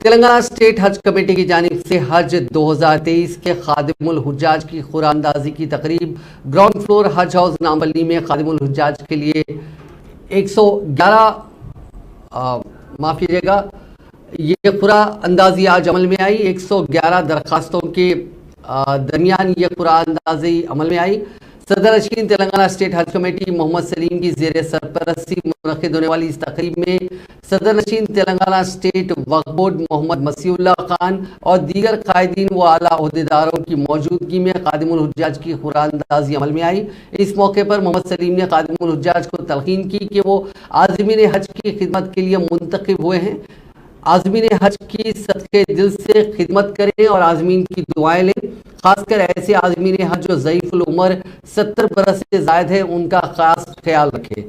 Telangana state हज committee की जानिब से हज 2023 के खादिमुल हुज्जाज की खुरानंदाजी की तकरीब ग्राउंड फ्लोर हज हाउस नामपल्ली में खादिमुल हुज्जाज के लिए 111 माफिएगा ये खुरा अंदाजी आज अमल में आई। 111 दरखास्तों के दरमियान ये खुरा अंदाजी अमल में आई। सदर नशीन तेलंगाना स्टेट हज कमेटी मोहम्मद सलीम की जेर सरपरस्ती मुनक़िद होने वाली इस तकरीब में सदर नशीन तेलंगाना स्टेट वक्फ बोर्ड मोहम्मद मसीहुल्लाह खान और दीगर कायदीन व आला अहदेदारों की मौजूदगी में खादिमुल हुज्जाज की खुरानंदाजी अमल में आई। इस मौके पर मोहम्मद सलीम ने खादिमुल हुज्जाज को तलकीन की कि वो आज़मीन हज की खिदमत के लिए मुंतखब हुए हैं। आज़मीन हज की सदके दिल से खिदमत करें और आज़मीन की दुआएं लें। खासकर ऐसे आज़मीन हज जो ज़ईफ़ुल उमर 70 बरस से ज़ायद है उनका खास ख्याल रखें।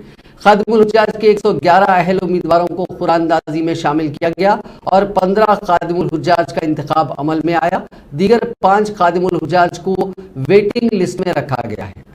खादिमुल हुज्जाज के 111 अहल उम्मीदवारों को खुरानंदाजी में शामिल किया गया और 15 खादिमुल हुज्जाज का इंतखाब अमल में आया। दीगर 5 खादिमुल हुज्जाज को वेटिंग लिस्ट में रखा गया है।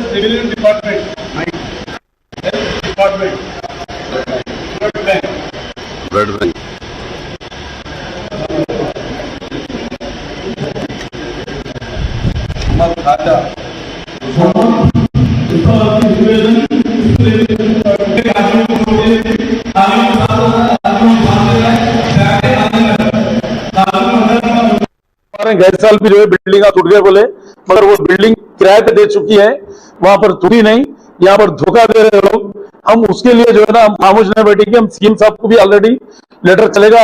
Civilian department, department, blood bank, खाता गैर साल भी जो है बिल्डिंग टूट गए बोले, मगर वो बिल्डिंग किराए पे दे चुकी है, वहां पर टूटी नहीं। यहाँ पर धोखा दे रहे लोग। हम उसके लिए जो है ना हम खामोश नहीं बैठेंगे। हम सीएम साहब को भी ऑलरेडी लेटर चलेगा।